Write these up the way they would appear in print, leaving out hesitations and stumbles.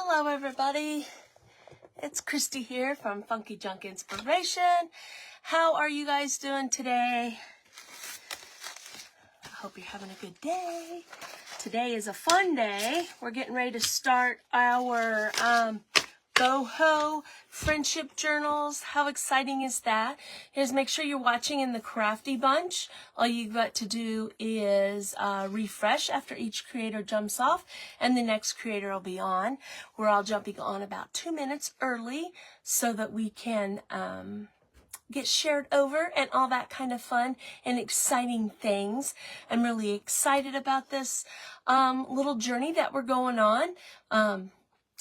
Hello everybody, it's Christy here from Funky Junk Inspiration. How are you guys doing today? I hope you're having a good day. Today is a fun day. We're getting ready to start our boho friendship journals. How exciting is that? Here's, make sure you're watching in the Crafty Bunch. All you got to do is refresh after each creator jumps off and the next creator will be on. We're all jumping on about 2 minutes early so that we can get shared over and all that kind of fun and exciting things. I'm really excited about this little journey that we're going on.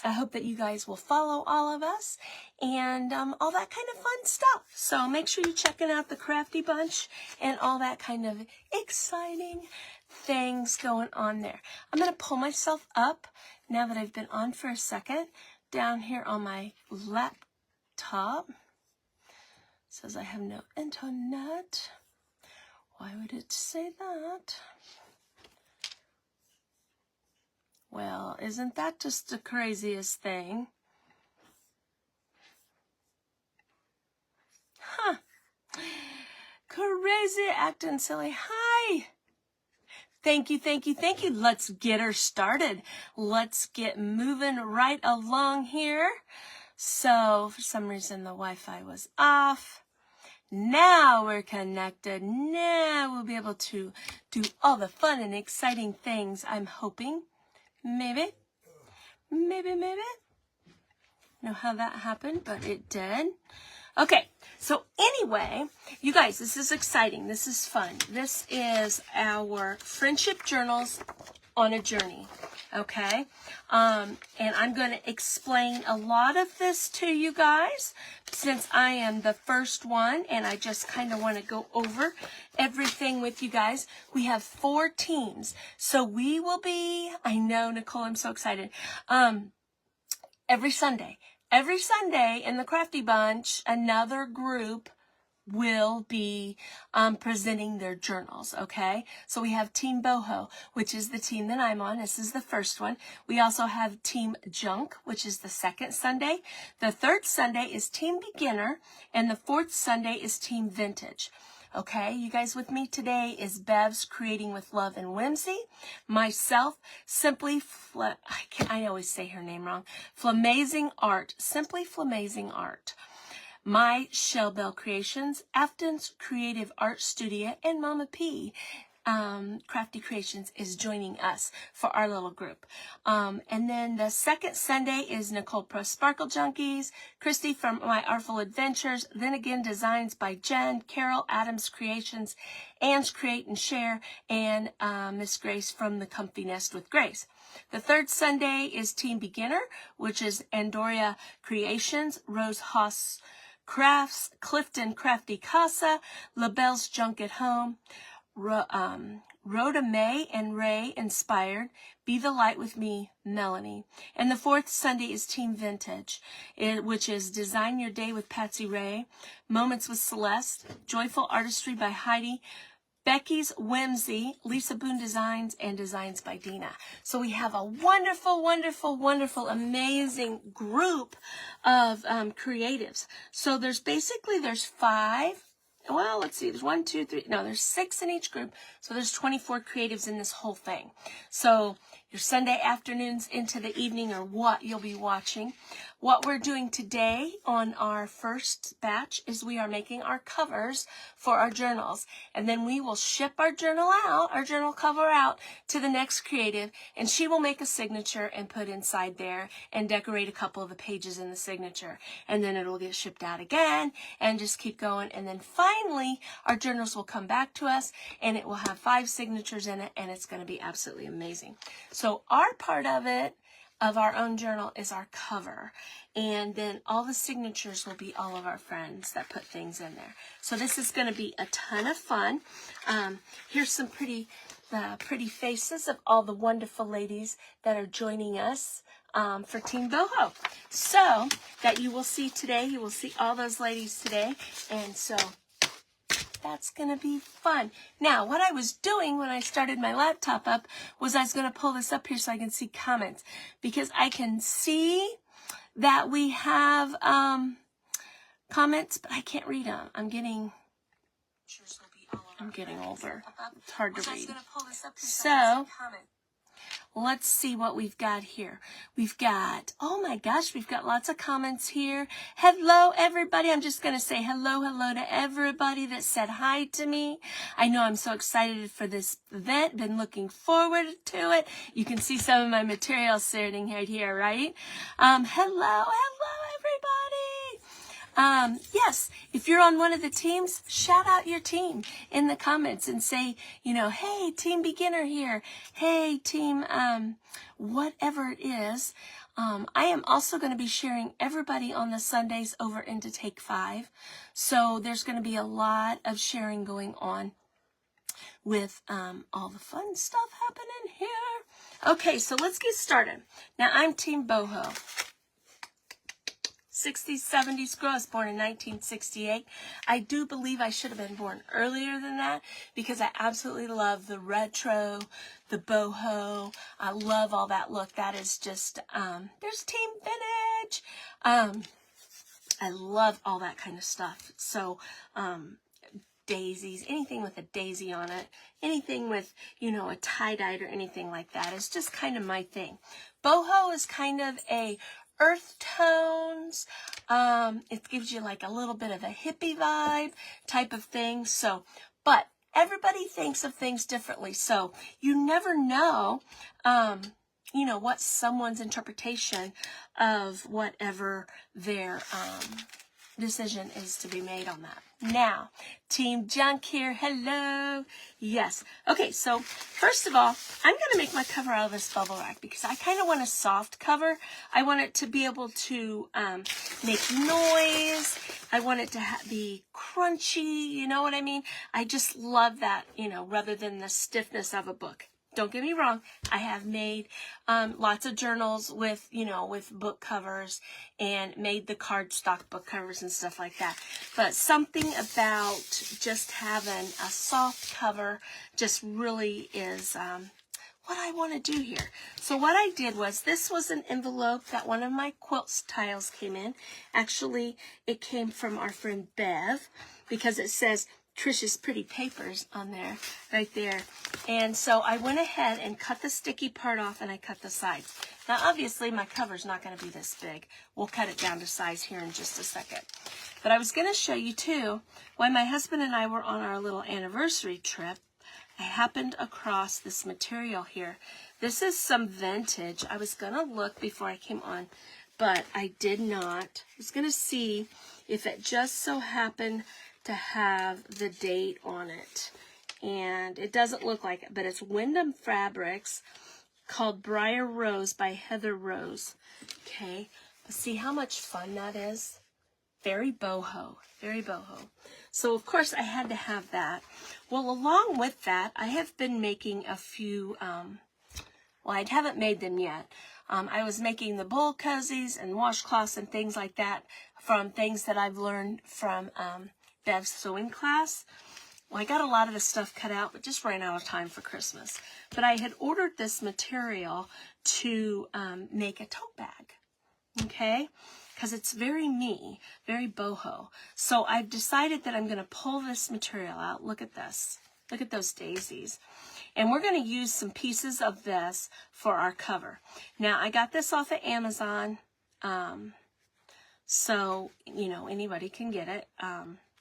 I hope that you guys will follow all of us and all that kind of fun stuff. So make sure you're checking out the Crafty Bunch and all that kind of exciting things going on there. I'm going to pull myself up now that I've been on for a second down here on my laptop. It says I have no internet. Why would it say that? Well, isn't that just the craziest thing? Huh. Crazy acting silly. Hi. Thank you, thank you, thank you. Let's get her started. Let's get moving right along here. So, for some reason, the Wi-Fi was off. Now we're connected. Now we'll be able to do all the fun and exciting things, I'm hoping. Maybe. Know how that happened, but it did. Okay, so anyway, you guys, this is exciting. This is fun. This is our friendship journals on a journey, okay? And I'm going to explain a lot of this to you guys since I am the first one, and I just kind of want to go over everything with you guys. We have 4 teams, so we will be, I know, Nicole, I'm so excited, every Sunday in the Crafty Bunch, another group will be presenting their journals, okay? So we have Team Boho, which is the team that I'm on. This is the first one. We also have Team Junk, which is the second Sunday. The third Sunday is Team Beginner, and the fourth Sunday is Team Vintage. Okay, you guys with me today is Bev's Creating with Love and Whimsy. Myself, Simply, I always say her name wrong, Flamazing Art, Simply Flamazing Art. My Shell Bell Creations, Afton's Creative Art Studio, and Mama P, Crafty Creations, is joining us for our little group. And then the second Sunday is Nicole Pro Sparkle Junkies, Christy from My Artful Adventures, then again Designs by Jen, Carol Adams Creations, Anne's Create and Share, and Miss Grace from The Comfy Nest with Grace. The third Sunday is Team Beginner, which is Andoria Creations, Rose Haas Crafts, Clifton Crafty Casa, LaBelle's Junk at Home, Rhoda May and Ray Inspired, Be the Light with Me, Melanie. And the fourth Sunday is Team Vintage, which is Design Your Day with Patsy Ray, Moments with Celeste, Joyful Artistry by Heidi, Becky's Whimsy, Lisa Boone Designs, and Designs by Dina. So we have a wonderful, wonderful, wonderful, amazing group of creatives. So there's 5, well, let's see, there's 1, 2, 3, no, there's 6 in each group. So there's 24 creatives in this whole thing. So your Sunday afternoons into the evening are what you'll be watching. What we're doing today on our first batch is we are making our covers for our journals. And then we will ship our journal cover out to the next creative, and she will make a signature and put inside there and decorate a couple of the pages in the signature. And then it'll get shipped out again and just keep going. And then finally, our journals will come back to us and it will have 5 signatures in it, and it's going to be absolutely amazing. So our part of it, of our own journal, is our cover, and then all the signatures will be all of our friends that put things in there. So this is going to be a ton of fun. Here's some pretty faces of all the wonderful ladies that are joining us for Team Boho. So that you will see today, you will see all those ladies today, and so That's going to be fun. Now, what I was doing when I started my laptop up was I was going to pull this up here so I can see comments, because I can see that we have comments, but I can't read them. I'm getting older. It's hard to read. So let's see what we've got here. We've got, oh my gosh, we've got lots of comments here. Hello, everybody. I'm just going to say hello to everybody that said hi to me. I know I'm so excited for this event. Been looking forward to it. You can see some of my material sitting right here, right? Hello, everybody. Yes, if you're on one of the teams, shout out your team in the comments and say, you know, hey, team beginner here. Hey, team, whatever it is. I am also going to be sharing everybody on the Sundays over into Take 5. So there's going to be a lot of sharing going on with all the fun stuff happening here. Okay, so let's get started. Now, I'm Team Boho. 60s, 70s girl. I was born in 1968. I do believe I should have been born earlier than that because I absolutely love the retro, the boho. I love all that look. That is just, there's Team Vintage. I love all that kind of stuff. So, daisies, anything with a daisy on it, anything with, you know, a tie-dyed or anything like that is just kind of my thing. Boho is kind of a earth tones. It gives you like a little bit of a hippie vibe type of thing. So, but everybody thinks of things differently. So you never know, you know, what someone's interpretation of whatever their, decision is to be made on that. Now, Team Junk here. Hello. Yes. Okay, so first of all, I'm going to make my cover out of this bubble wrap because I kind of want a soft cover. I want it to be able to make noise. I want it to be crunchy. You know what I mean? I just love that, you know, rather than the stiffness of a book. Don't get me wrong. I have made lots of journals with, you know, with book covers and made the cardstock book covers and stuff like that. But something about just having a soft cover just really is what I want to do here. So what I did was, this was an envelope that one of my quilt tiles came in. Actually, it came from our friend Bev because it says Trisha's Pretty Papers on there, right there. And so I went ahead and cut the sticky part off and I cut the sides. Now, obviously, my cover's not going to be this big. We'll cut it down to size here in just a second. But I was going to show you, too, when my husband and I were on our little anniversary trip, I happened across this material here. This is some vintage. I was going to look before I came on, but I did not. I was going to see if it just so happened to have the date on it, and it doesn't look like it, but it's Wyndham Fabrics, called Briar Rose by Heather Rose. Okay, let's see how much fun that is. Very boho, very boho. So of course I had to have that. Well, along with that, I have been making a few, well, I haven't made them yet. I was making the bowl cozies and washcloths and things like that from things that I've learned from Bev's sewing class. Well, I got a lot of the stuff cut out, but just ran out of time for Christmas. But I had ordered this material to make a tote bag, okay? Because it's very me, very boho. So I've decided that I'm going to pull this material out. Look at this. Look at those daisies. And we're going to use some pieces of this for our cover. Now, I got this off of Amazon, so, you know, anybody can get it.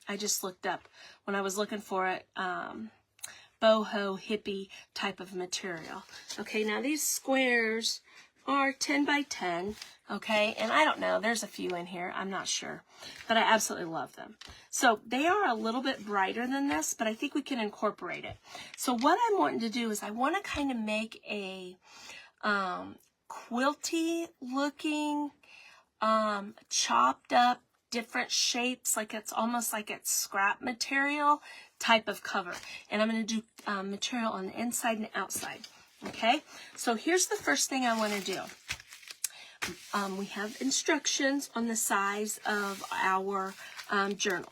I just looked up when I was looking for it, boho hippie type of material. Okay, now these squares are 10 by 10, okay, and I don't know, there's a few in here, I'm not sure, but I absolutely love them. So they are a little bit brighter than this, but I think we can incorporate it. So what I'm wanting to do is I want to kind of make a quilty looking, chopped up, different shapes, like it's almost like it's scrap material type of cover. And I'm going to do material on the inside and outside. Okay, so here's the first thing I want to do. We have instructions on the size of our journal.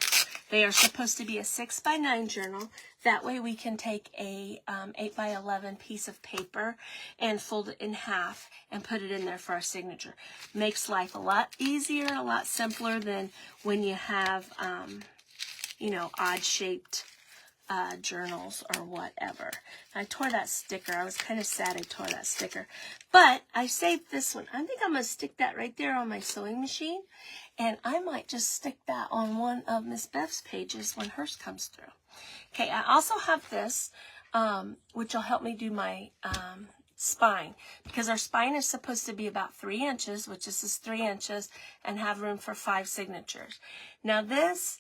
They are supposed to be a 6x9 journal. That way we can take a 8x11 piece of paper and fold it in half and put it in there for our signature. Makes life a lot easier, a lot simpler than when you have, you know, odd-shaped journals or whatever. I tore that sticker. I was kind of sad I tore that sticker. But I saved this one. I think I'm going to stick that right there on my sewing machine. And I might just stick that on one of Miss Bev's pages when hers comes through. Okay, I also have this, which will help me do my spine. Because our spine is supposed to be about 3 inches, which is 3 inches, and have room for 5 signatures. Now this,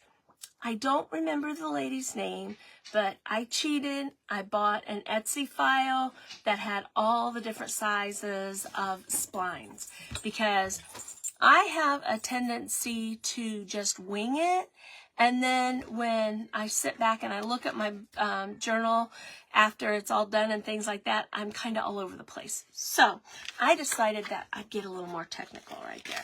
I don't remember the lady's name, but I cheated. I bought an Etsy file that had all the different sizes of splines because I have a tendency to just wing it. And then when I sit back and I look at my journal after it's all done and things like that, I'm kind of all over the place. So I decided that I'd get a little more technical right there.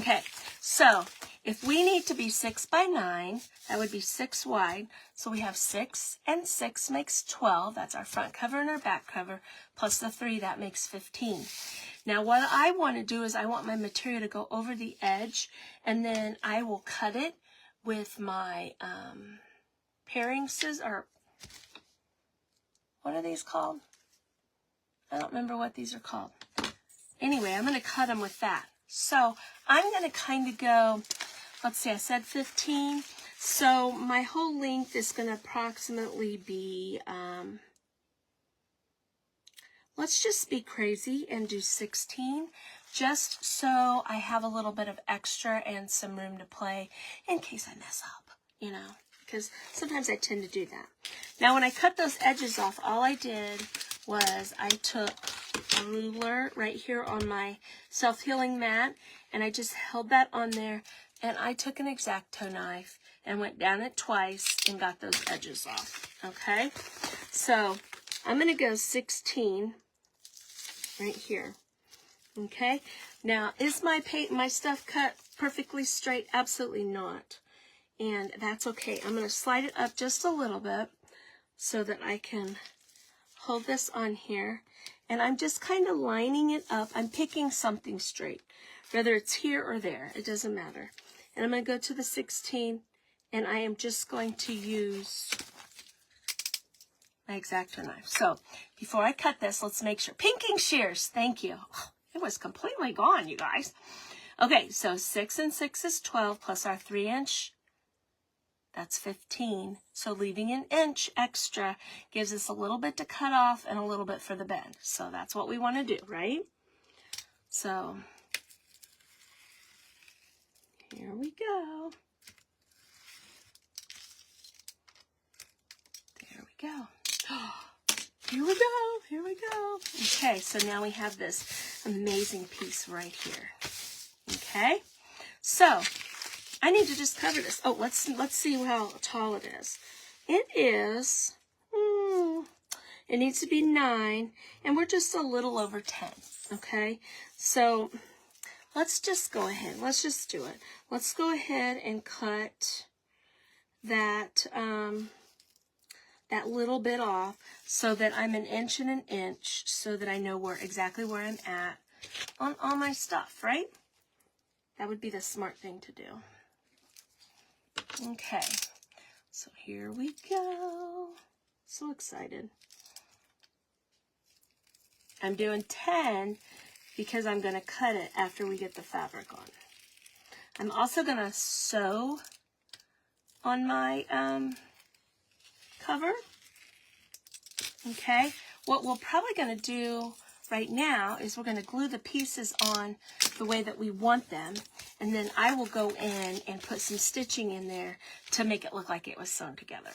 Okay, so if we need to be 6x9, that would be 6 wide. So we have 6 and 6 makes 12. That's our front cover and our back cover. Plus the 3, that makes 15. Now what I want to do is I want my material to go over the edge, and then I will cut it with my paring scissors, or what are these called? I don't remember what these are called. Anyway, I'm going to cut them with that. So I'm going to kind of go, let's see, I said 15. So my whole length is going to approximately be, let's just be crazy and do 16, just so I have a little bit of extra and some room to play in case I mess up, you know, because sometimes I tend to do that. Now, when I cut those edges off, all I did was I took a ruler right here on my self-healing mat, and I just held that on there, and I took an X-Acto knife and went down it twice and got those edges off, okay? So I'm going to go 16 right here. Okay, now is my stuff cut perfectly straight? Absolutely not. And that's okay. I'm going to slide it up just a little bit so that I can hold this on here. And I'm just kind of lining it up. I'm picking something straight, whether it's here or there. It doesn't matter. And I'm going to go to the 16, and I am just going to use my X-Acto knife. So before I cut this, let's make sure. Pinking shears. Thank you. It was completely gone, you guys. Okay, so 6 and 6 is 12 plus our 3 inch. That's 15. So leaving an inch extra gives us a little bit to cut off and a little bit for the bend. So that's what we want to do, right? So here we go. There we go. Here we go, here we go. Okay, so now we have this amazing piece right here. Okay, so I need to just cover this. Oh, let's see how tall it is. It is, it needs to be 9, and we're just a little over 10, okay? So let's just go ahead. Let's just do it. Let's go ahead and cut that, that little bit off so that I'm 1 inch and 1 inch so that I know exactly where I'm at on all my stuff, right? That would be the smart thing to do. Okay, so here we go. So excited. I'm doing 10 because I'm going to cut it after we get the fabric on. I'm also going to sew on my cover. Okay, what we're probably going to do right now is we're going to glue the pieces on the way that we want them, and then I will go in and put some stitching in there to make it look like it was sewn together.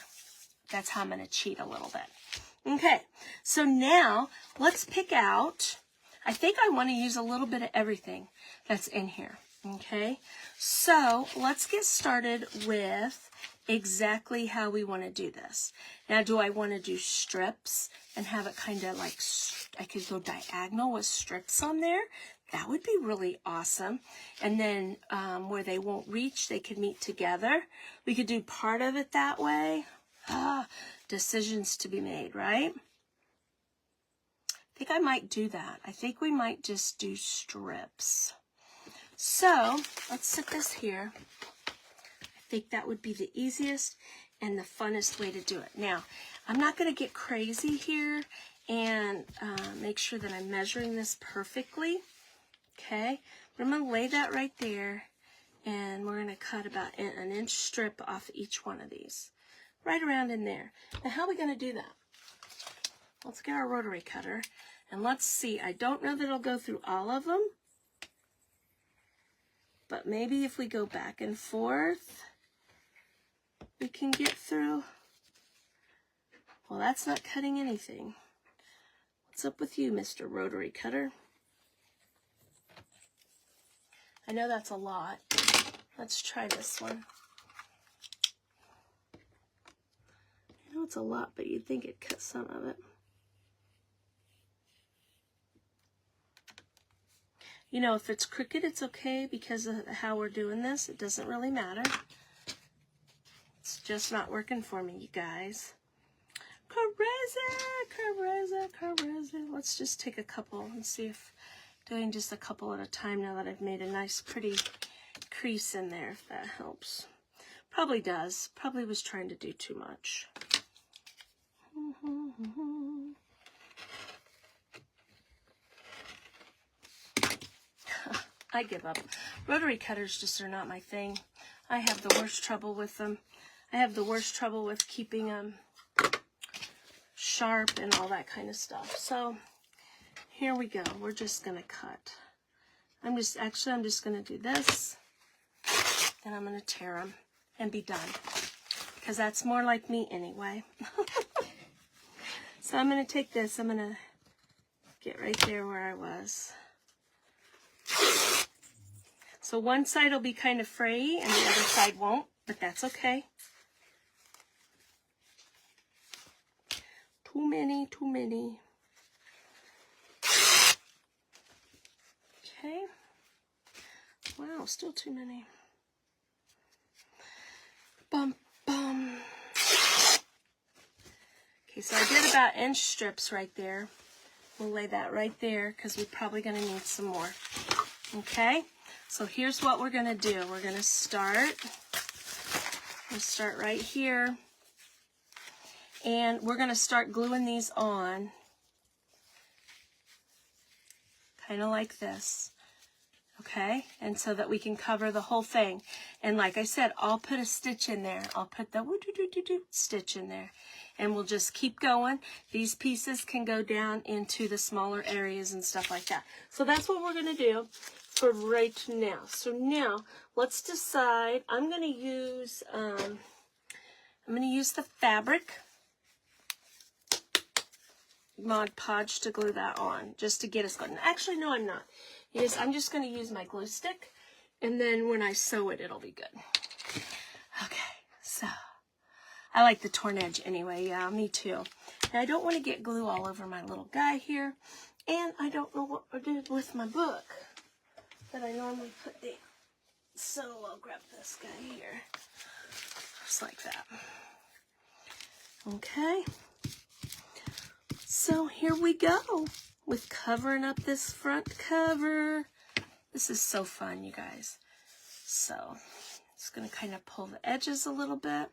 That's how I'm going to cheat a little bit. Okay, so now let's pick out, I think I want to use a little bit of everything that's in here. Okay, so let's get started with exactly how we want to do this. Now, do I want to do strips and have it kind of like, I could go diagonal with strips on there? That would be really awesome. And then where they won't reach, they could meet together. We could do part of it that way. Decisions to be made, right? I think I might do that. I think we might just do strips. So let's sit this here. I think that would be the easiest and the funnest way to do it. Now, I'm not going to get crazy here and make sure that I'm measuring this perfectly. Okay, but I'm going to lay that right there, and we're going to cut about an inch strip off each one of these. Right around in there. Now, how are we going to do that? Let's get our rotary cutter, and let's see. I don't know that it'll go through all of them, but maybe if we go back and forth, we can get through. Well, that's not cutting anything. What's up with you, Mr. Rotary Cutter? I know that's a lot. Let's try this one. I know it's a lot, but you'd think it'd cut some of it. You know, if it's crooked, it's okay because of how we're doing this. It doesn't really matter. It's just not working for me, you guys. Crazy. Let's just take a couple and see if doing just a couple at a time now that I've made a nice pretty crease in there, if that helps. Probably does. Probably was trying to do too much. I give up. Rotary cutters just are not my thing. I have the worst trouble with them. I have the worst trouble with keeping them sharp and all that kind of stuff. So here we go. We're just going to cut. I'm just going to do this, and I'm going to tear them and be done, because that's more like me anyway. So I'm going to take this. I'm going to get right there where I was. So one side will be kind of frayy and the other side won't, but that's okay. Too many. Okay. Wow, still too many. Bum. Okay, so I did about inch strips right there. We'll lay that right there because we're probably going to need some more. Okay, so here's what we're going to do. We're going to start right here. And we're going to start gluing these on. Kind of like this. Okay, and so that we can cover the whole thing. And like I said, I'll put a stitch in there. I'll put the stitch in there. And we'll just keep going. These pieces can go down into the smaller areas and stuff like that. So that's what we're going to do for right now. So now, let's decide. I'm going to use the fabric Mod Podge to glue that on, just to get us going. Actually, no, I'm not. Yes, I'm just going to use my glue stick, and then when I sew it, it'll be good. Okay, so I like the torn edge anyway. Yeah, me too. And I don't want to get glue all over my little guy here, and I don't know what I did with my book that I normally put down. So I'll grab this guy here, just like that. Okay. So here we go with covering up this front cover. This is so fun, you guys. So just going to kind of pull the edges a little bit.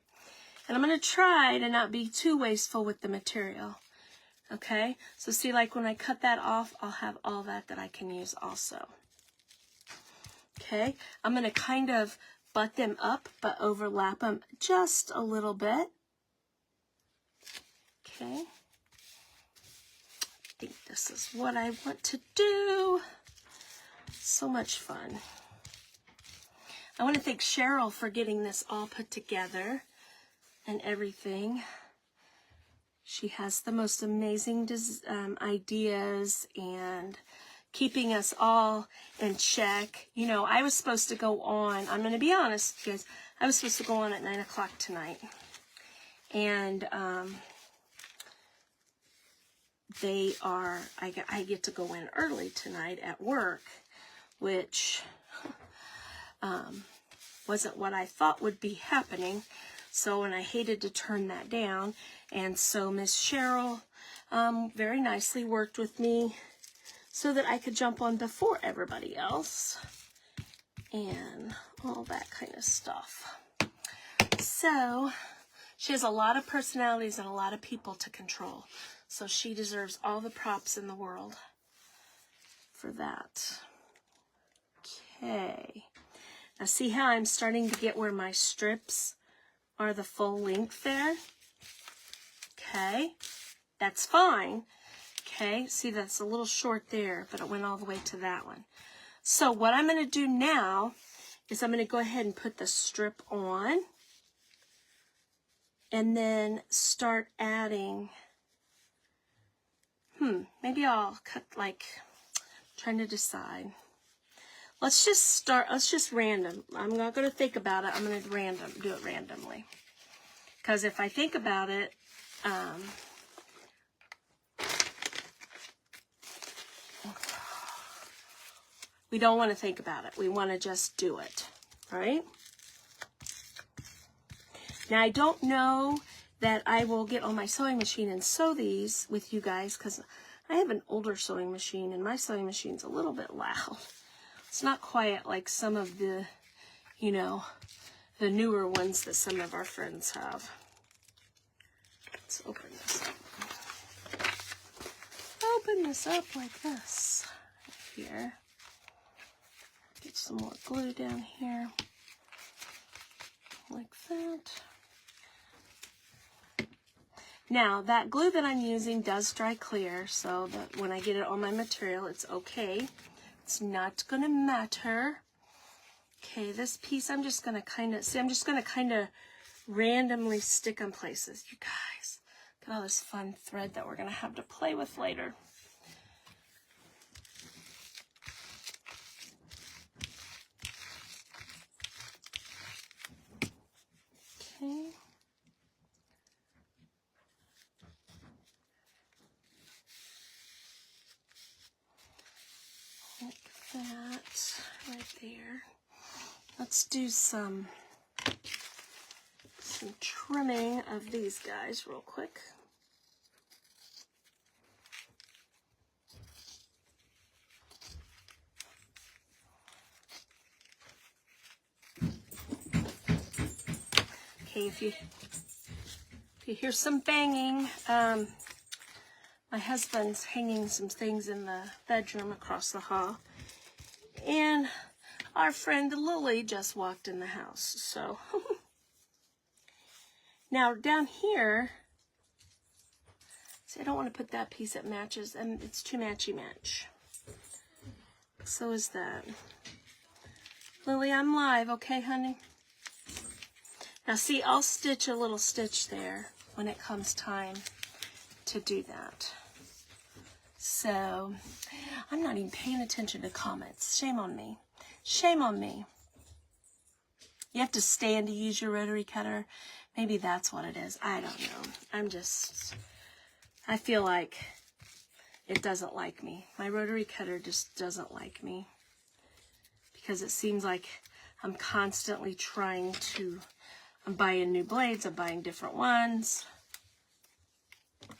And I'm going to try to not be too wasteful with the material. Okay? So see, like when I cut that off, I'll have all that I can use also. Okay? I'm going to kind of butt them up, but overlap them just a little bit. Okay? I think this is what I want to do. So much fun. I want to thank Cheryl for getting this all put together and everything. She has the most amazing ideas and keeping us all in check. You know, I was supposed to go on, I'm going to be honest, guys, I was supposed to go on at 9 o'clock tonight. And I get to go in early tonight at work. which wasn't what I thought would be happening. So, and I hated to turn that down. And so Miss Cheryl very nicely worked with me so that I could jump on before everybody else and all that kind of stuff. So she has a lot of personalities and a lot of people to control. So she deserves all the props in the world for that. Okay. Now see how I'm starting to get where my strips are the full length there? Okay. That's fine. Okay. See, that's a little short there, but it went all the way to that one. So what I'm going to do now is I'm going to go ahead and put the strip on. And then start adding, maybe I'll cut like, trying to decide. Let's just random. I'm not going to think about it. I'm going to do it randomly. Because if I think about it, we don't want to think about it. We want to just do it, right? Now, I don't know that I will get on my sewing machine and sew these with you guys because I have an older sewing machine and my sewing machine's a little bit loud. It's not quiet like some of the, the newer ones that some of our friends have. Let's open this up. Open this up like this here. Get some more glue down here like that. Now, that glue that I'm using does dry clear, so that when I get it on my material, it's okay. It's not going to matter. Okay, this piece, I'm just going to kind of randomly stick in places. You guys, look at all this fun thread that we're going to have to play with later. Okay. That right there. Let's do some trimming of these guys real quick. Okay, if you hear some banging, my husband's hanging some things in the bedroom across the hall. And our friend Lily just walked in the house, so. Now down here, see, I don't want to put that piece that matches, and it's too matchy-match. So is that. Lily, I'm live, okay, honey? Now see, I'll stitch a little stitch there when it comes time to do that. So, I'm not even paying attention to comments. Shame on me. Shame on me. You have to stand to use your rotary cutter. Maybe that's what it is. I don't know. I feel like it doesn't like me. My rotary cutter just doesn't like me. Because it seems like I'm constantly trying to, I'm buying new blades, I'm buying different ones.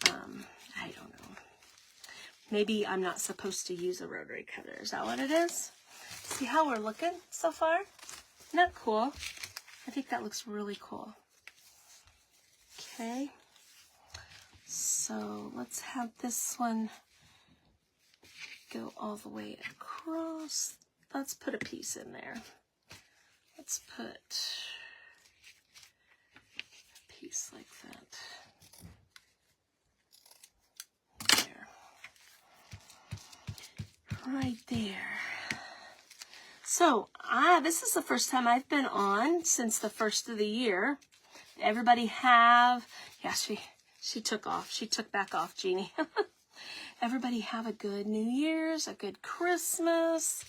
I don't know. Maybe I'm not supposed to use a rotary cutter. Is that what it is? See how we're looking so far? Isn't that cool? I think that looks really cool. Okay. So let's have this one go all the way across. Let's put a piece in there. Let's put a piece like that. Right there. So, this is the first time I've been on since the first of the year. Did everybody have, yeah, she took off. She took back off, Jeannie. Everybody have a good New Year's, a good Christmas,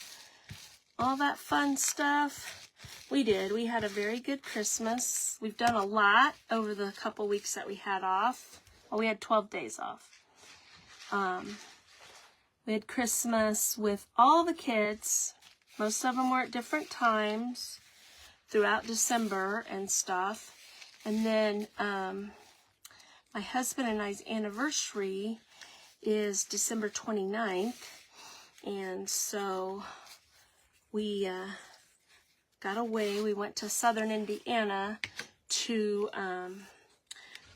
all that fun stuff. We did. We had a very good Christmas. We've done a lot over the couple weeks that we had off. Well, we had 12 days off. We had Christmas with all the kids. Most of them were at different times throughout December and stuff. And then my husband and I's anniversary is December 29th. And so we got away. We went to southern Indiana to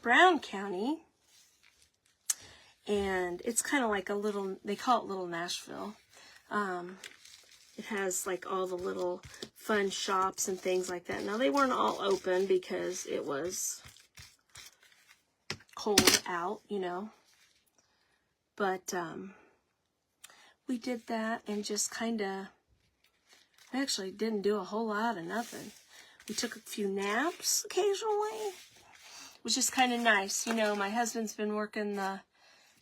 Brown County. And it's kind of like a little, they call it Little Nashville. It has like all the little fun shops and things like that. Now they weren't all open because it was cold out, you know. But we did that and just kind of, actually didn't do a whole lot of nothing. We took a few naps occasionally, which is kind of nice. You know, my husband's been working the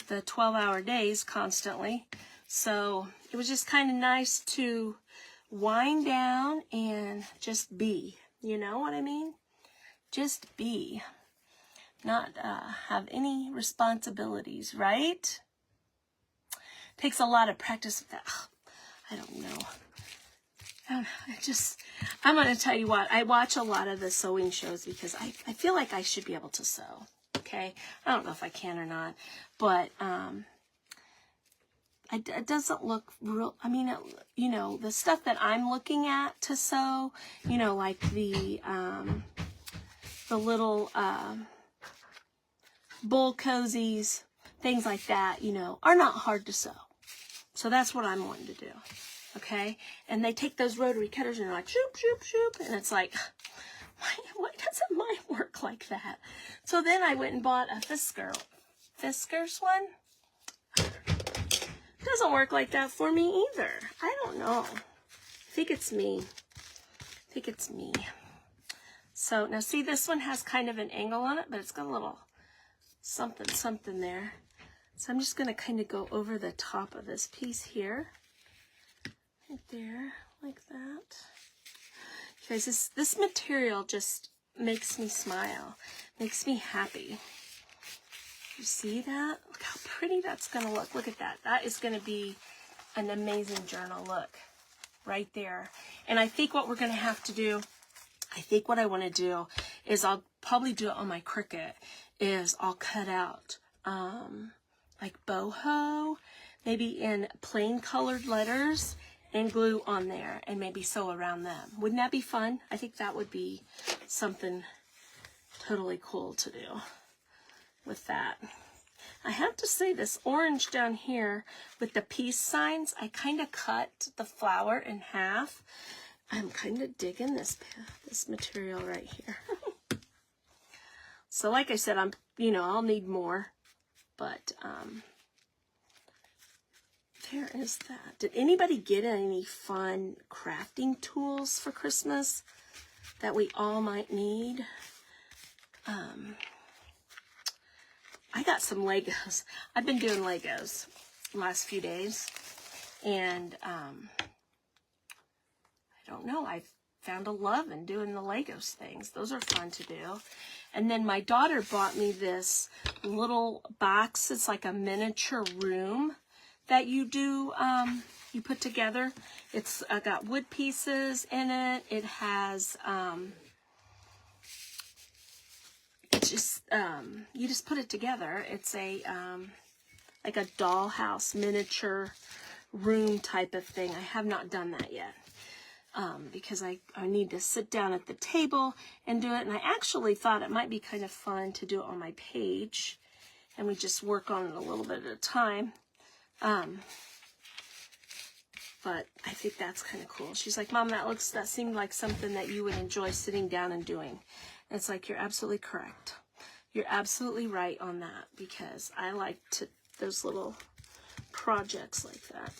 12-hour days constantly. So it was just kind of nice to wind down and just be. You know what I mean? Just be. Not have any responsibilities, right? Takes a lot of practice with that. Oh, I don't know. I'm going to tell you what. I watch a lot of the sewing shows because I feel like I should be able to sew. Okay? I don't know if I can or not. But it doesn't look real. I mean, you know, the stuff that I'm looking at to sew, you know, like the little bowl cozies, things like that, you know, are not hard to sew. So that's what I'm wanting to do. Okay? And they take those rotary cutters and they're like, shoop, shoop, shoop. And it's like, why doesn't mine work like that? So then I went and bought a Fiskars one. It doesn't work like that for me either. I don't know. I think it's me. So now see, this one has kind of an angle on it, but it's got a little something there. So I'm just going to kind of go over the top of this piece here. Right there, like that. You guys, this material just makes me smile. Makes me happy. You see that? Look how pretty that's going to look. Look at that. That is going to be an amazing journal. Look, right there. And I think what we're going to have to do, I think what I want to do is I'll probably do it on my Cricut, is I'll cut out like boho, maybe in plain colored letters, and glue on there and maybe sew around them. Wouldn't that be fun? I think that would be something totally cool to do with that. I have to say, this orange down here with the peace signs, I kind of cut the flower in half. I'm kind of digging this material right here. So like I said, I'll need more, but there is that. Did anybody get any fun crafting tools for Christmas that we all might need? I got some Legos. I've been doing Legos the last few days, and I don't know, I've found a love in doing the Legos things. Those are fun to do. And then my daughter bought me this little box. It's like a miniature room that you do, you put together. It's got wood pieces in it. It has, you just put it together. It's a, like a dollhouse miniature room type of thing. I have not done that yet. Because I need to sit down at the table and do it. And I actually thought it might be kind of fun to do it on my page. And we just work on it a little bit at a time. But I think that's kind of cool. She's like, Mom, that seemed like something that you would enjoy sitting down and doing. And it's like, you're absolutely correct. You're absolutely right on that, because I like those little projects like that.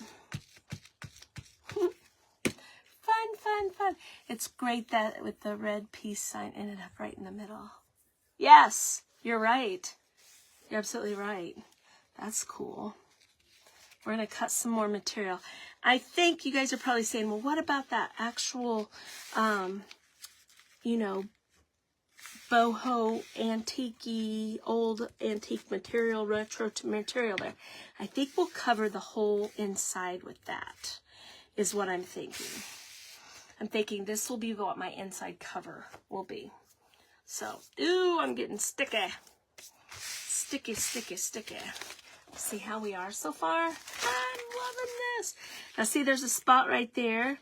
Fun. It's great that with the red peace sign ended up right in the middle. Yes, you're right. You're absolutely right. That's cool. We're going to cut some more material. I think you guys are probably saying, well, what about that actual, boho, antique-y, old antique material, retro material there? I think we'll cover the whole inside with that. is what I'm thinking. I'm thinking this will be what my inside cover will be. So, ooh, I'm getting sticky. Sticky, sticky, sticky. See how we are so far? I'm loving this. Now see, there's a spot right there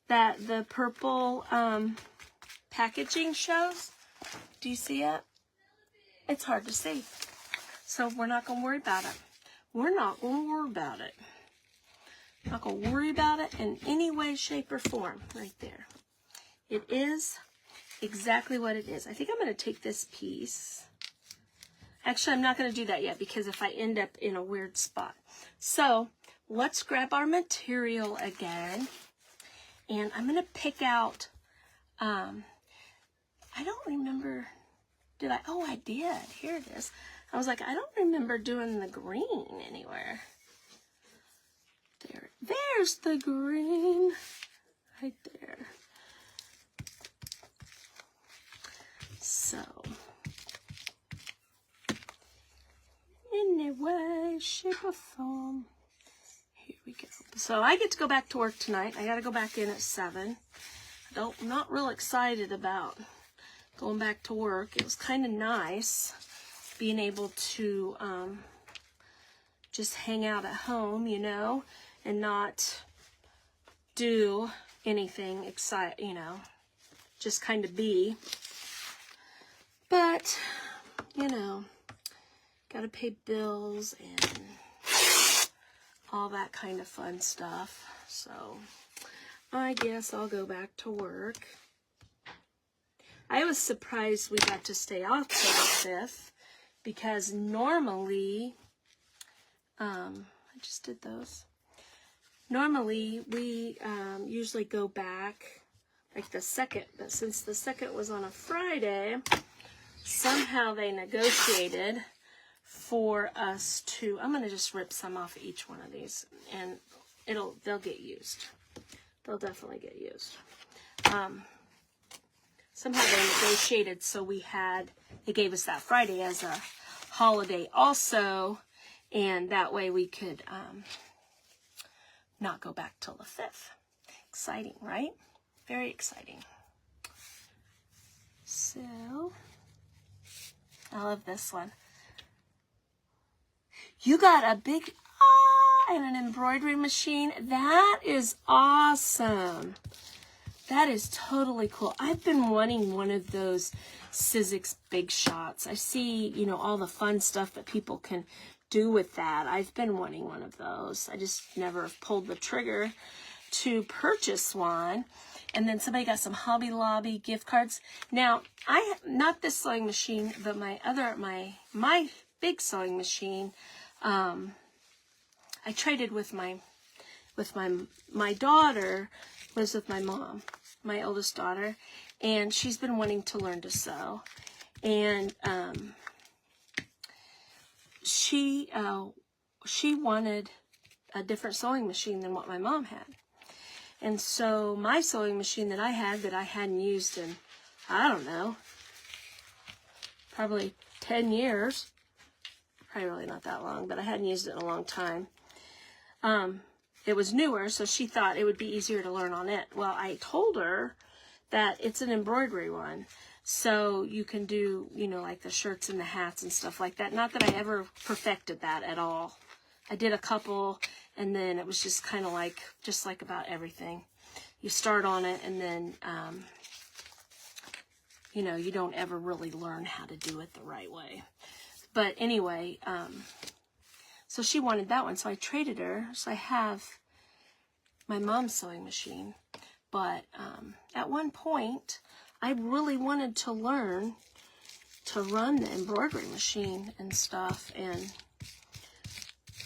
that the purple packaging shows. Do you see it? It's hard to see. So we're not going to worry about it. We're not going to worry about it. Not going to worry about it in any way, shape, or form. Right there. It is exactly what it is. I think I'm going to take this piece. Actually, I'm not going to do that yet because if I end up in a weird spot. So let's grab our material again. And I'm going to pick out, I don't remember, did I? Oh, I did. Here it is. I was like, I don't remember doing the green anywhere. There's the green right there. So, in a way, shape, or form. Here we go. So I get to go back to work tonight. I got to go back in at 7. I'm not real excited about going back to work. It was kind of nice being able to just hang out at home, you know, and not do anything exciting, you know, just kind of be. But, you know, got to pay bills and all that kind of fun stuff. So I guess I'll go back to work. I was surprised we got to stay off till the 5th because normally, I just did those. Normally we usually go back like the 2nd, but since the 2nd was on a Friday, somehow they negotiated for us to, I'm going to just rip some off each one of these and they'll get used. They'll definitely get used. Somehow they negotiated so they gave us that Friday as a holiday also, and that way we could not go back till the 5th. Exciting, right? Very exciting. So, I love this one. You got a big, and an embroidery machine. That is awesome. That is totally cool. I've been wanting one of those Sizzix Big Shots. I see, you know, all the fun stuff that people can do with that. I've been wanting one of those. I just never pulled the trigger to purchase one. And then somebody got some Hobby Lobby gift cards. Now, not this sewing machine, but my big sewing machine, I traded with my daughter, lives with my mom, my oldest daughter, and she's been wanting to learn to sew. And she wanted a different sewing machine than what my mom had. And so my sewing machine that I hadn't used in, I don't know, probably 10 years. Probably really not that long, but I hadn't used it in a long time. It was newer, so she thought it would be easier to learn on it. Well, I told her that it's an embroidery one, so you can do, you know, like the shirts and the hats and stuff like that. Not that I ever perfected that at all. I did a couple, and then it was just kind of like, just like about everything. You start on it, and then, you know, you don't ever really learn how to do it the right way. But anyway, so she wanted that one, so I traded her. So I have my mom's sewing machine. But at one point, I really wanted to learn to run the embroidery machine and stuff. And,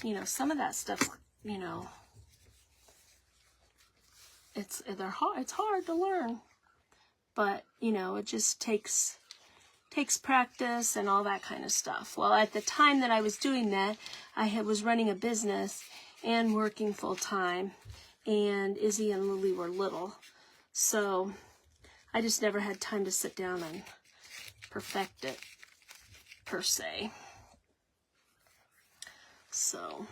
you know, some of that stuff, you know, it's hard to learn. But, you know, it just takes practice and all that kind of stuff. Well, at the time that I was doing that, I was running a business and working full time, and Izzy and Lily were little. So I just never had time to sit down and perfect it, per se. So,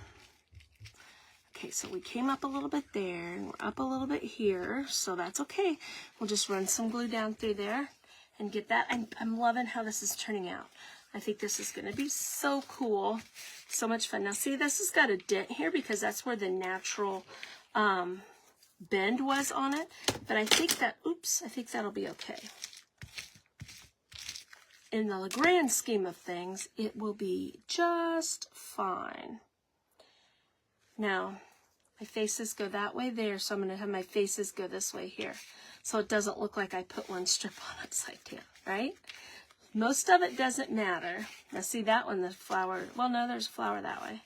Okay, so we came up a little bit there, and we're up a little bit here, so that's okay. We'll just run some glue down through there and get that. I'm loving how this is turning out. I think this is going to be so cool. So much fun. Now, see, this has got a dent here because that's where the natural bend was on it. But I think that, oops, I think that'll be okay. In the grand scheme of things, it will be just fine. Now, my faces go that way there, so I'm going to have my faces go this way here. So it doesn't look like I put one strip on upside down, right? Most of it doesn't matter. Now see that one, the flower, well no, there's a flower that way.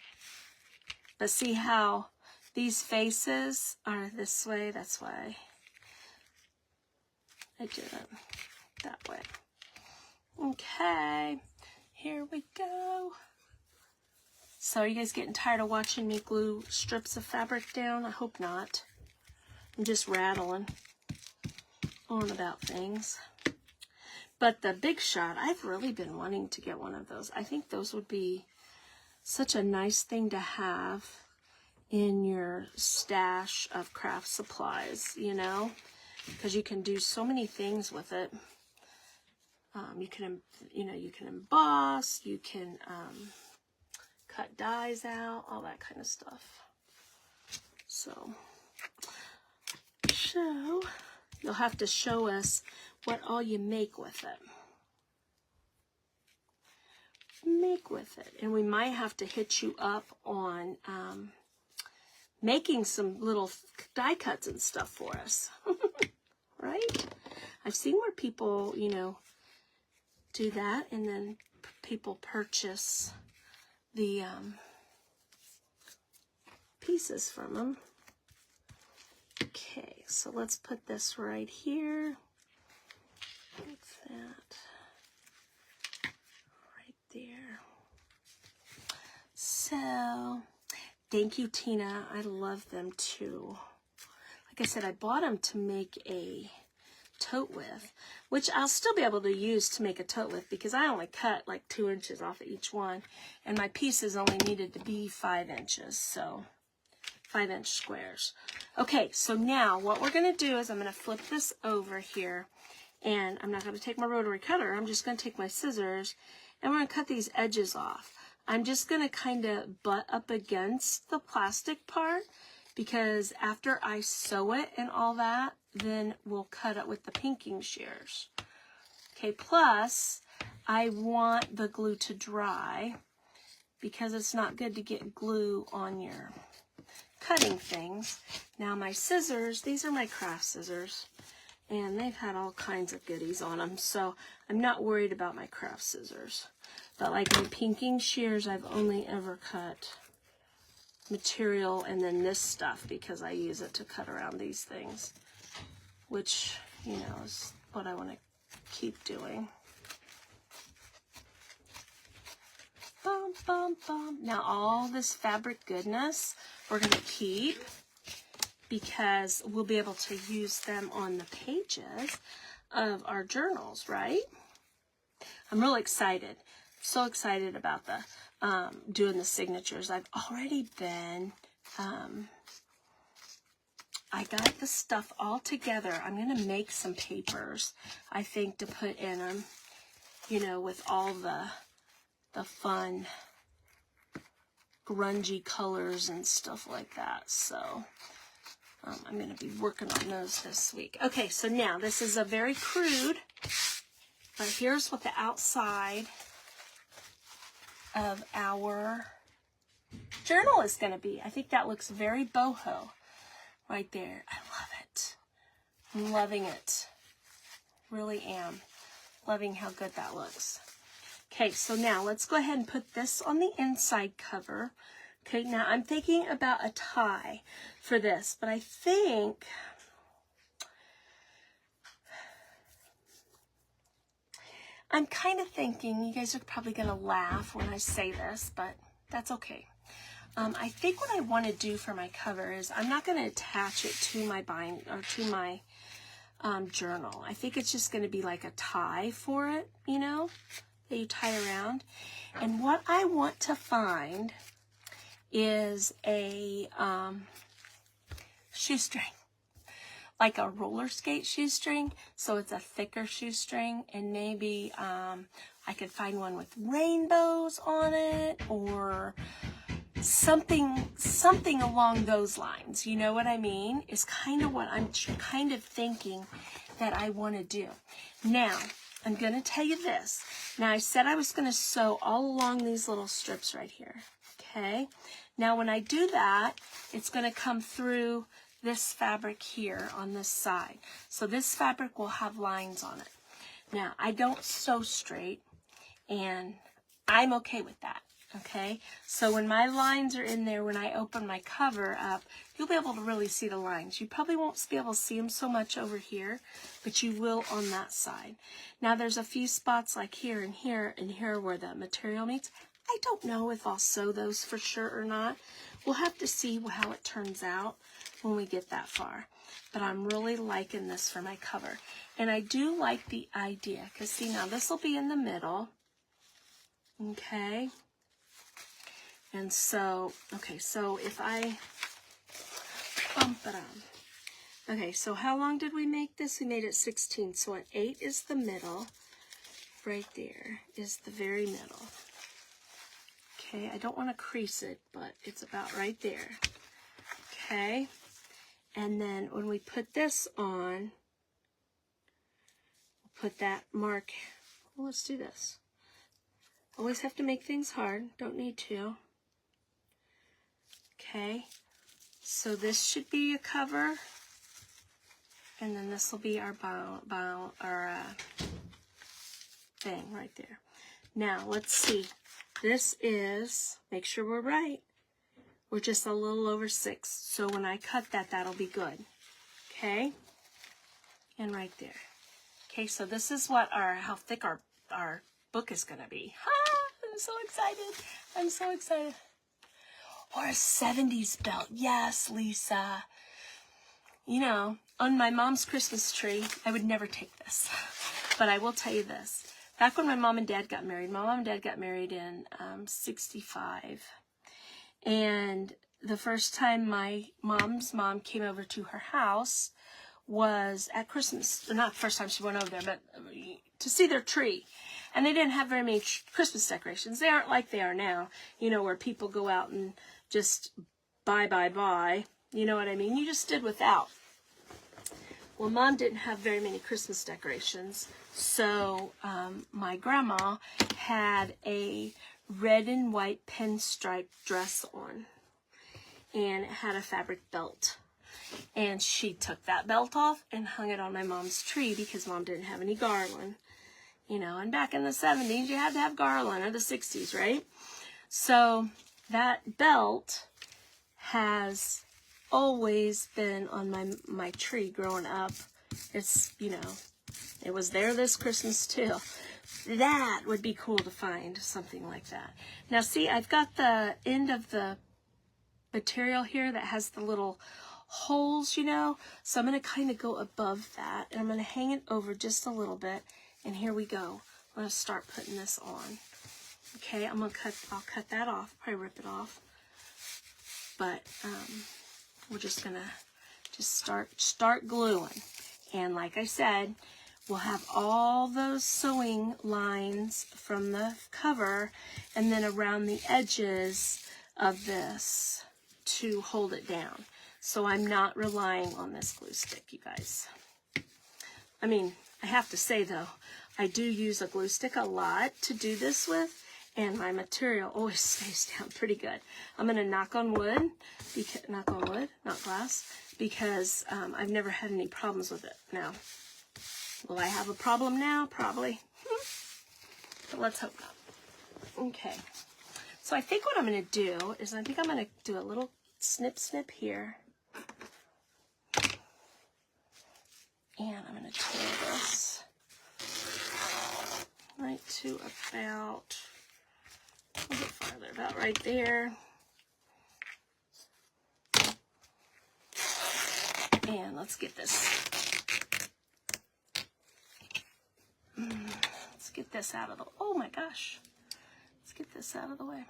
But see how these faces are this way? That's why I did it that way. Okay, here we go. So are you guys getting tired of watching me glue strips of fabric down? I hope not. I'm just rattling on about things. But the Big Shot, I've really been wanting to get one of those. I think those would be such a nice thing to have in your stash of craft supplies, you know, because you can do so many things with it. You can emboss, you can cut dies out, all that kind of stuff. So you'll have to show us what all you make with it. And we might have to hit you up on making some little die cuts and stuff for us. Right? I've seen where people, you know, do that, and then people purchase the pieces from them. Okay, so let's put this right here. Like that. Right there. So, thank you, Tina. I love them too. Like I said, I bought them to make a tote with, which I'll still be able to use to make a tote with because I only cut like 2 inches off of each one, and my pieces only needed to be 5 inches, so 5-inch squares. Okay, so now what we're going to do is I'm going to flip this over here, and I'm not going to take my rotary cutter. I'm just going to take my scissors, and we're going to cut these edges off. I'm just going to kind of butt up against the plastic part, because after I sew it and all that, then we'll cut it with the pinking shears. Okay, plus I want the glue to dry because it's not good to get glue on your cutting things. Now my scissors, these are my craft scissors, and they've had all kinds of goodies on them, so I'm not worried about my craft scissors. But like my pinking shears, I've only ever cut material and then this stuff because I use it to cut around these things, which, you know, is what I want to keep doing. Bum, bum, bum. Now all this fabric goodness we're going to keep because we'll be able to use them on the pages of our journals, right? I'm really excited. So excited about the doing the signatures. I've already been, I got the stuff all together. I'm going to make some papers, I think, to put in them, you know, with all the fun grungy colors and stuff like that. So I'm going to be working on those this week. Okay, so now this is a very crude, but here's what the outside of our journal is going to be. I think that looks very boho right there. I love it. I'm loving it. Really am. Loving how good that looks. Okay, so now let's go ahead and put this on the inside cover. Okay, now I'm thinking about a tie for this, but I think I'm kind of thinking, you guys are probably going to laugh when I say this, but that's okay. I think what I want to do for my cover is I'm not going to attach it to my bind or to my journal. I think it's just going to be like a tie for it, you know, that you tie around. And what I want to find is a shoestring, like a roller skate shoestring. So it's a thicker shoestring, and maybe I could find one with rainbows on it, or something along those lines. You know what I mean? Is kind of what I'm kind of thinking that I want to do. Now, I'm going to tell you this. Now, I said I was going to sew all along these little strips right here. Okay? Now, when I do that, it's going to come through this fabric here on this side. So this fabric will have lines on it. Now, I don't sew straight, and I'm okay with that. Okay, so when my lines are in there, when I open my cover up, you'll be able to really see the lines. You probably won't be able to see them so much over here, but you will on that side. Now there's a few spots like here and here and here where the material meets. I don't know if I'll sew those for sure or not. We'll have to see how it turns out when we get that far. But I'm really liking this for my cover. And I do like the idea, because see, now this will be in the middle. Okay. And so, okay, so if I bump it on. Okay, so how long did we make this? We made it 16. So an 8 is the middle. Right there is the very middle. Okay, I don't want to crease it, but it's about right there. Okay, and then when we put this on, we'll put that mark. Well, let's do this. Always have to make things hard. Don't need to. Okay, so this should be a cover, and then this will be our thing right there. Now, let's see. This is, make sure we're right, we're just a little over 6. So when I cut that, that'll be good. Okay, and right there. Okay, so this is what how thick our book is going to be. I'm so excited. I'm so excited. Or a 70s belt. Yes, Lisa. You know, on my mom's Christmas tree, I would never take this. But I will tell you this. Back when my mom and dad got married, my mom and dad got married in 65. And the first time my mom's mom came over to her house was at Christmas. Not the first time she went over there, but to see their tree. And they didn't have very many Christmas decorations. They aren't like they are now, you know, where people go out and just buy. You know what I mean? You just did without. Well, Mom didn't have very many Christmas decorations. So my grandma had a red and white pinstripe dress on. And it had a fabric belt. And she took that belt off and hung it on my mom's tree because Mom didn't have any garland. You know, and back in the 70s, you had to have garland, or the 60s, right? So that belt has always been on my tree growing up. It's, you know, it was there this Christmas too. That would be cool to find, something like that. Now see, I've got the end of the material here that has the little holes, you know. So I'm going to kind of go above that, and I'm going to hang it over just a little bit. And here we go. I'm going to start putting this on. Okay, I'll cut that off, probably rip it off. But we're just going to start gluing. And like I said, we'll have all those sewing lines from the cover and then around the edges of this to hold it down. So I'm not relying on this glue stick, you guys. I mean, I have to say though, I do use a glue stick a lot to do this with, and my material always stays down pretty good. I'm going to knock on wood, not glass, because I've never had any problems with it. Now, will I have a problem now? Probably. But let's hope not. Okay. So I think what I'm going to do is I'm going to do a little snip here. And I'm going to tear this right to about, a little bit farther, about right there. And let's get this. Let's get this out of the, oh my gosh. Let's get this out of the way.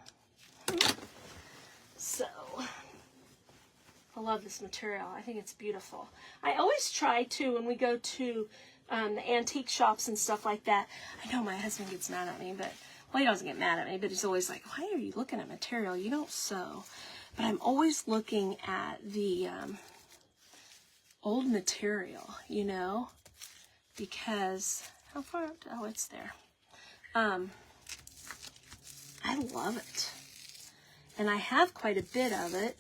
So, I love this material. I think it's beautiful. I always try to, when we go to the antique shops and stuff like that. I know my husband gets mad at me, but, well, he doesn't get mad at me, but he's always like, why are you looking at material? You don't sew. But I'm always looking at the old material, you know, because, how far? Oh, it's there. I love it. And I have quite a bit of it.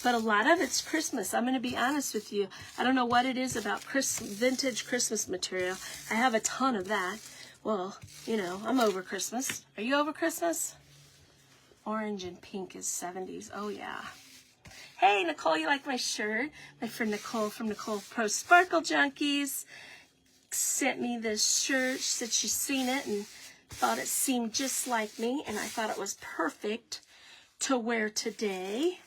But a lot of it's Christmas. I'm going to be honest with you. I don't know what it is about vintage Christmas material. I have a ton of that. Well, you know, I'm over Christmas. Are you over Christmas? Orange and pink is 70s. Oh, yeah. Hey, Nicole, you like my shirt? My friend Nicole from Nicole Pro Sparkle Junkies sent me this shirt. She said she's seen it and thought it seemed just like me. And I thought it was perfect to wear today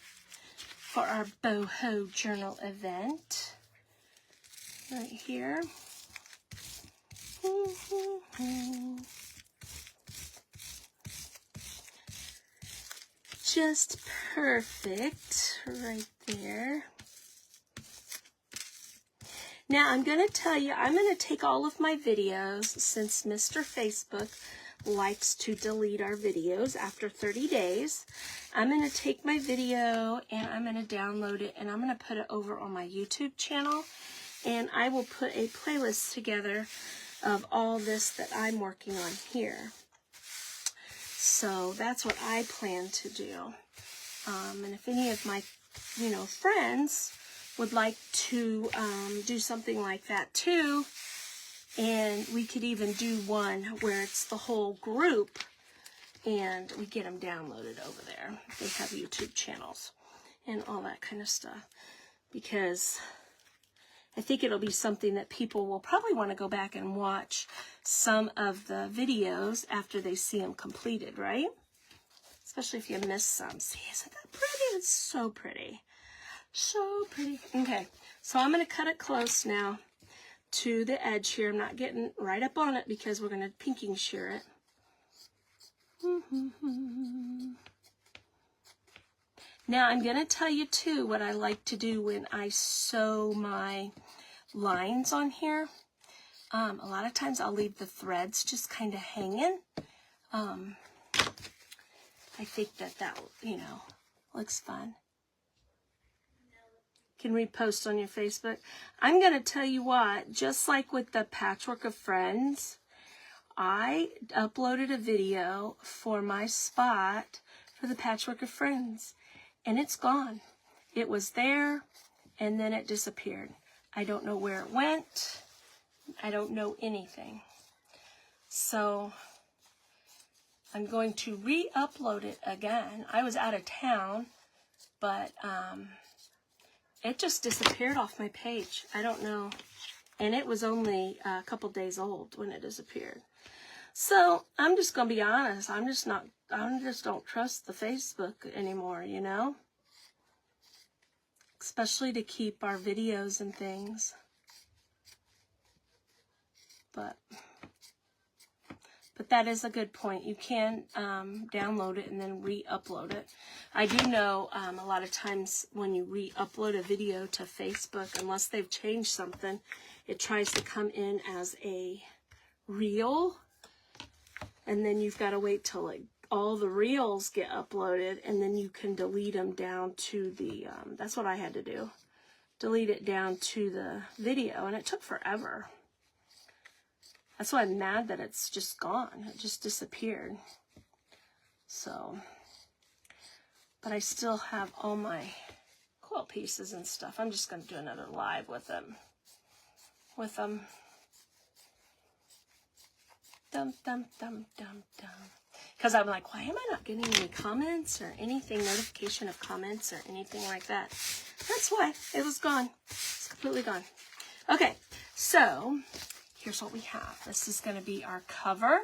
for our boho journal event. Right here. Just perfect right there. Now I'm going to tell you, I'm going to take all of my videos, since Mr. Facebook likes to delete our videos after 30 days. I'm going to take my video and I'm going to download it and I'm going to put it over on my YouTube channel, and I will put a playlist together of all this that I'm working on here. So that's what I plan to do. And if any of my, you know, friends would like to do something like that too, and we could even do one where it's the whole group and we get them downloaded over there. They have YouTube channels and all that kind of stuff, because I think it'll be something that people will probably want to go back and watch some of the videos after they see them completed, right? Especially if you miss some. See, isn't that pretty? It's so pretty. So pretty. Okay, so I'm going to cut it close now to the edge here. I'm not getting right up on it because we're going to pinking shear it. Now I'm going to tell you too what I like to do when I sew my lines on here. A lot of times I'll leave the threads just kind of hanging. I think that, you know, looks fun. Can repost on your Facebook. I'm going to tell you what, just like with the Patchwork of Friends, I uploaded a video for my spot for the Patchwork of Friends, and it's gone. It was there, and then it disappeared. I don't know where it went. I don't know anything. So I'm going to re-upload it again. I was out of town, but it just disappeared off my page. I don't know. And it was only a couple days old when it disappeared. So I'm just going to be honest. I just don't trust the Facebook anymore, you know? Especially to keep our videos and things. But that is a good point. You can download it and then re-upload it. I do know a lot of times when you re-upload a video to Facebook, unless they've changed something, it tries to come in as a reel. And then you've got to wait till like all the reels get uploaded, and then you can delete them down to the, that's what I had to do. Delete it down to the video, and it took forever. That's why I'm mad that it's just gone. It just disappeared. So, but I still have all my quilt pieces and stuff. I'm just going to do another live with them. Dum, dum, dum, dum, dum. Because I'm like, why am I not getting any comments or anything, notification of comments or anything like that? That's why. It was gone. It's completely gone. Okay, so here's what we have. This is going to be our cover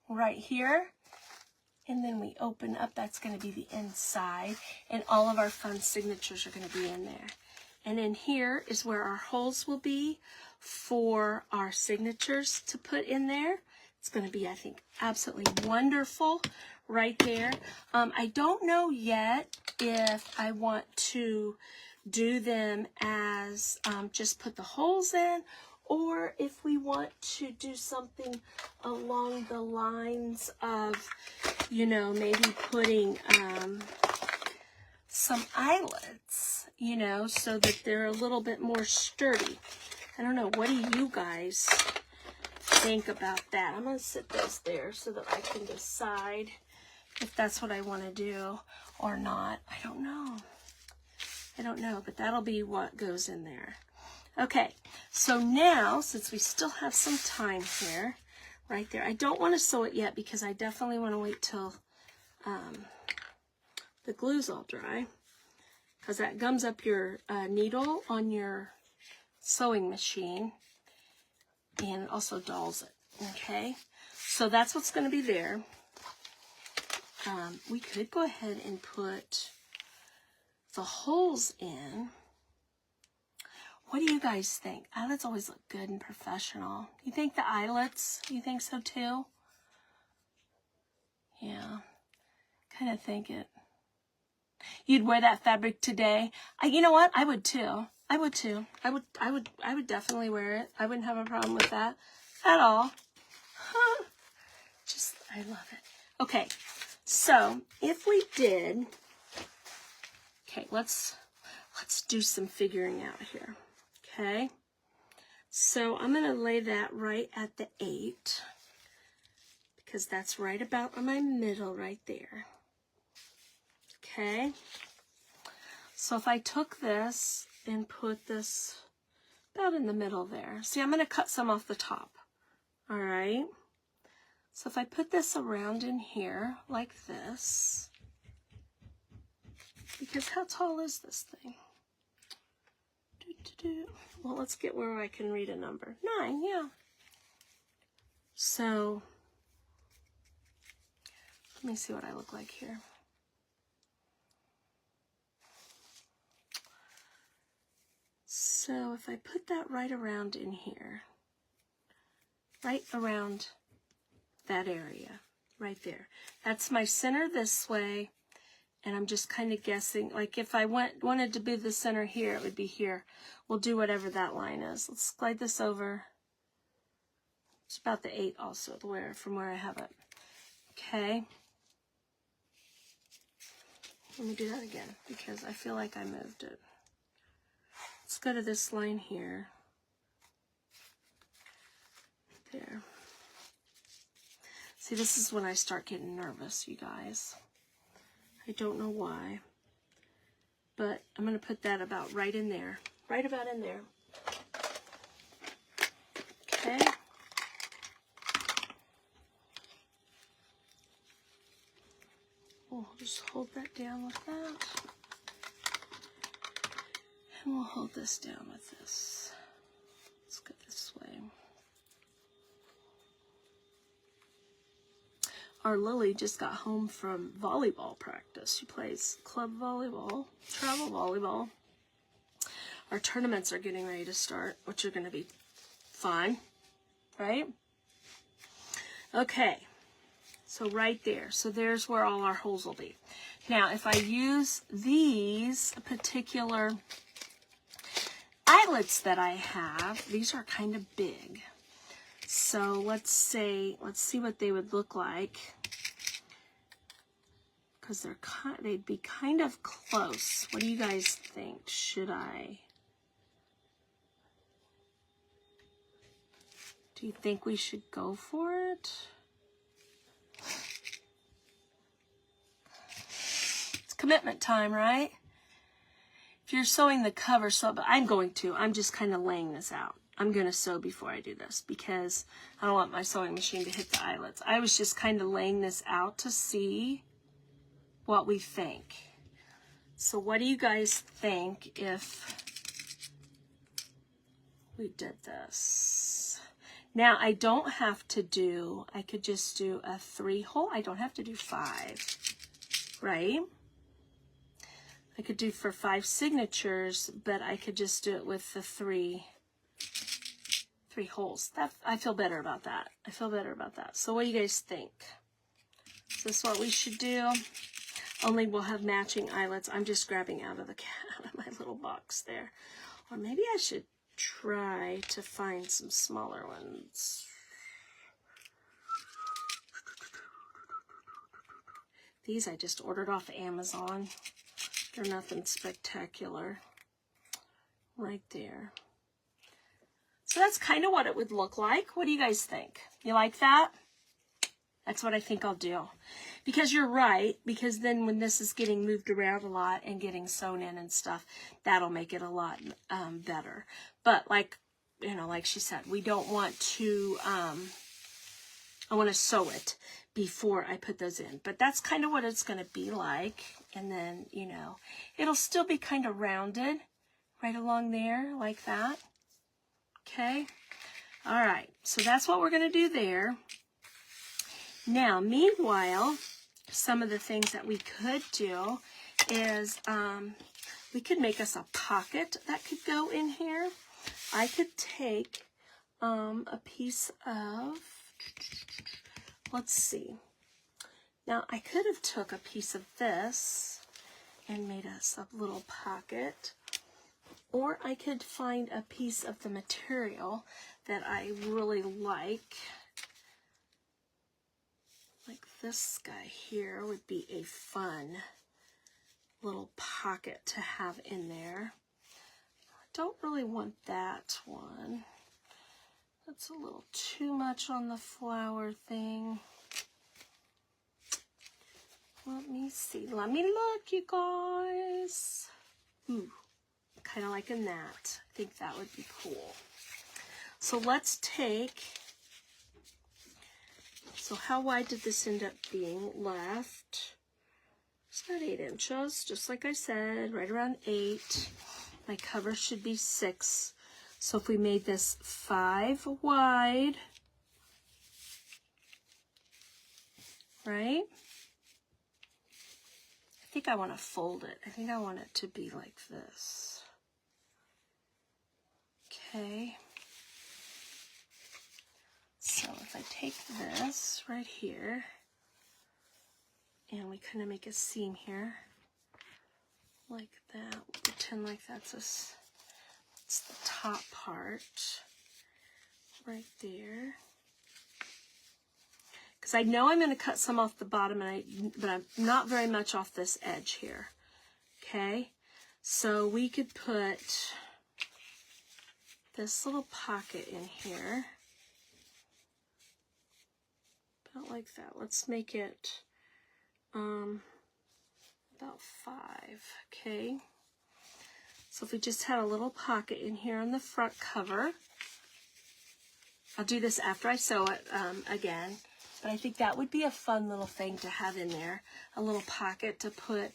right here. And then we open up. That's going to be the inside. And all of our fun signatures are going to be in there. And in here is where our holes will be for our signatures to put in there. It's going to be, I think, absolutely wonderful right there. I don't know yet if I want to do them as just put the holes in, or if we want to do something along the lines of, you know, maybe putting some eyelets, you know, so that they're a little bit more sturdy. I don't know. What do you guys think about that? I'm going to sit this there so that I can decide if that's what I want to do or not. I don't know. I don't know, but that'll be what goes in there. Okay, so now, since we still have some time here, right there, I don't want to sew it yet because I definitely want to wait till the glue's all dry, because that gums up your needle on your sewing machine and also dulls it. Okay, so that's what's going to be there. We could go ahead and put the holes in. What do you guys think? Eyelets always look good and professional. You think the eyelets? You think so too? Yeah, kind of think it. You'd wear that fabric today. You know what? I would too. I would too. I would definitely wear it. I wouldn't have a problem with that at all. Huh. Just, I love it. Okay, so if we did, okay, let's do some figuring out here. Okay, so I'm going to lay that right at the 8, because that's right about on my middle right there. Okay, so if I took this and put this about in the middle there, see, I'm going to cut some off the top. All right, so if I put this around in here like this, because how tall is this thing? Well, let's get where I can read a number. 9, yeah. So, let me see what I look like here. So, if I put that right around in here, right around that area, right there. That's my center this way, and I'm just kind of guessing, like if I wanted to be the center here, it would be here. We'll do whatever that line is. Let's slide this over. It's about the 8 also, from where I have it. Okay. Let me do that again, because I feel like I moved it. Let's go to this line here. There. See, this is when I start getting nervous, you guys. I don't know why, but I'm going to put that about right in there. Right about in there. Okay. We'll just hold that down with that. And we'll hold this down with this. Let's go this way. Our Lily just got home from volleyball practice. She plays club volleyball, travel volleyball. Our tournaments are getting ready to start, which are going to be fun, right? Okay, so right there. So there's where all our holes will be. Now, if I use these particular eyelets that I have, these are kind of big. So let's see what they would look like, because they'd be kind of close. What do you guys think? Should I? Do you think we should go for it? It's commitment time, right? If you're sewing the cover, but I'm just kind of laying this out. I'm going to sew before I do this because I don't want my sewing machine to hit the eyelets. I was just kind of laying this out to see what we think. So what do you guys think if we did this? Now, I don't have to do, I could just do a 3-hole. I don't have to do 5, right? I could do for 5 signatures, but I could just do it with the 3 3 holes. I feel better about that. I feel better about that. So what do you guys think? Is this what we should do? Only we'll have matching eyelets. I'm just grabbing out of my little box there. Or maybe I should try to find some smaller ones. These I just ordered off Amazon. They're nothing spectacular. Right there. So that's kind of what it would look like. What do you guys think? You like that? That's what I think I'll do. Because you're right, because then when this is getting moved around a lot and getting sewn in and stuff, that'll make it a lot better. But like, you know, like she said, we don't want to, I want to sew it before I put those in. But that's kind of what it's going to be like. And then, you know, it'll still be kind of rounded right along there like that. Okay. All right. So that's what we're going to do there. Now, meanwhile, some of the things that we could do is we could make us a pocket that could go in here. I could take a piece of, let's see. Now, I could have took a piece of this and made us a little pocket. Or I could find a piece of the material that I really like. Like this guy here would be a fun little pocket to have in there. I don't really want that one. That's a little too much on the flower thing. Let me see. Let me look, you guys. Ooh. Kind of liking that. I think that would be cool. So let's take, so how wide did this end up being left? It's about 8 inches, just like I said, right around 8. My cover should be 6. So if we made this 5 wide, right? I think I want to fold it. I think I want it to be like this. Okay, so if I take this right here, and we kind of make a seam here, like that, we'll pretend like that's the top part, right there. Because I know I'm going to cut some off the bottom, but I'm not very much off this edge here. Okay, so we could put this little pocket in here, about like that. Let's make it about 5, okay? So if we just had a little pocket in here on the front cover, I'll do this after I sew it again, but I think that would be a fun little thing to have in there, a little pocket to put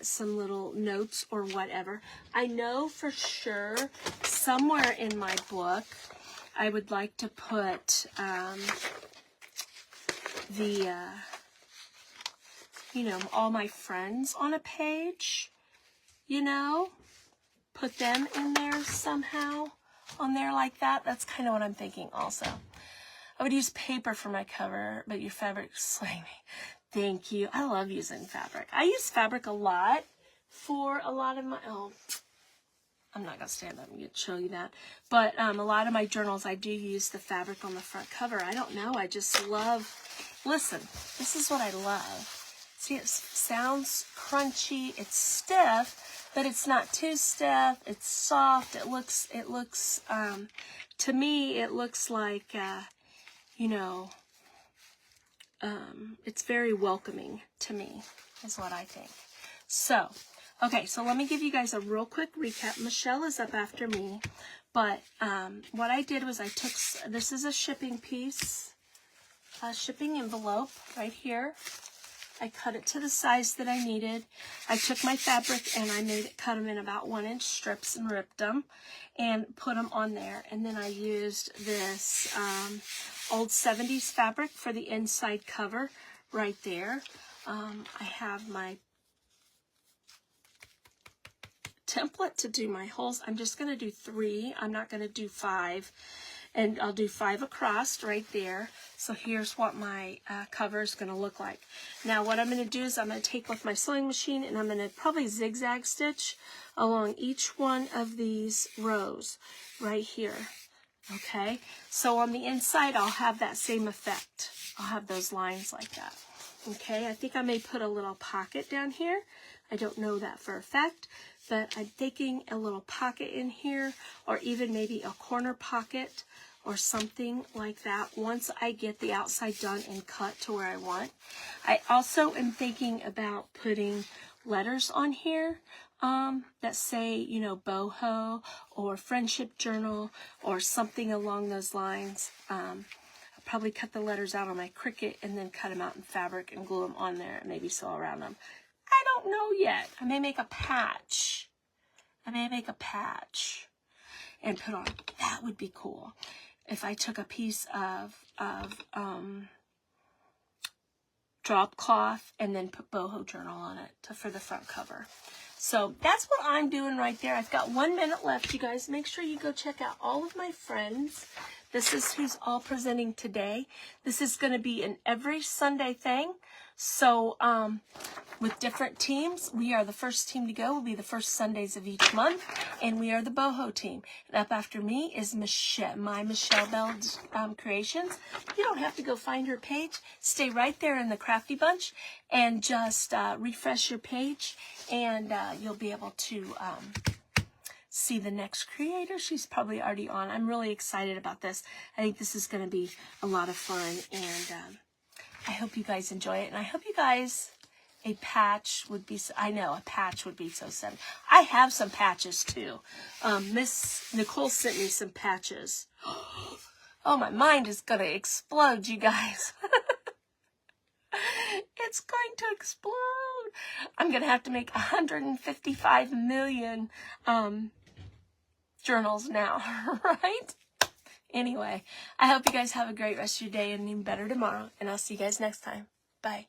some little notes or whatever. I know for sure somewhere in my book I would like to put you know, all my friends on a page, you know, put them in there somehow on there like that. That's kind of what I'm thinking also. I would use paper for my cover, but your fabric slay me. Thank you. I love using fabric. I use fabric a lot for a lot of my, oh, I'm not going to stand up and show you that. But a lot of my journals, I do use the fabric on the front cover. I don't know. I just love, listen, this is what I love. See, it sounds crunchy. It's stiff, but it's not too stiff. It's soft. It looks, to me, it looks like, you know, it's very welcoming to me, is what I think. So, okay, so let me give you guys a real quick recap. Michelle is up after me, but what I did was I took, this is a shipping piece, a shipping envelope right here. I cut it to the size that I needed. I took my fabric and I cut them in about 1-inch strips and ripped them and put them on there. And then I used this old 70s fabric for the inside cover right there. I have my template to do my holes. I'm just going to do 3. I'm not going to do 5. and I'll do 5 across right there. So here's what my cover is going to look like. Now what I'm going to do is I'm going to take with my sewing machine and I'm going to probably zigzag stitch along each one of these rows right here. Okay, so on the inside I'll have that same effect. I'll have those lines like that. Okay, I think I may put a little pocket down here. I don't know that for a fact, but I'm thinking a little pocket in here, or even maybe a corner pocket or something like that once I get the outside done and cut to where I want. I also am thinking about putting letters on here that say, you know, boho or friendship journal or something along those lines. I'll probably cut the letters out on my Cricut and then cut them out in fabric and glue them on there and maybe sew around them. I don't know yet. I may make a patch. I may make a patch and put on. That would be cool if I took a piece of drop cloth and then put boho journal on it for the front cover. So that's what I'm doing right there. I've got 1 minute left, you guys. Make sure you go check out all of my friends. This is who's all presenting today. This is going to be an every Sunday thing. So with different teams, we are the first team to go. We'll be the first Sundays of each month. And we are the boho team. And up after me is my Michelle Bell Creations. You don't have to go find her page. Stay right there in the Crafty Bunch and just refresh your page. And you'll be able to see the next creator. She's probably already on. I'm really excited about this. I think this is going to be a lot of fun. And I hope you guys enjoy it. And I hope you guys... A patch would be, I know, a patch would be so sad. I have some patches too. Miss Nicole sent me some patches. Oh, my mind is going to explode, you guys. It's going to explode. I'm going to have to make 155 million journals now, right? Anyway, I hope you guys have a great rest of your day and even better tomorrow. And I'll see you guys next time. Bye.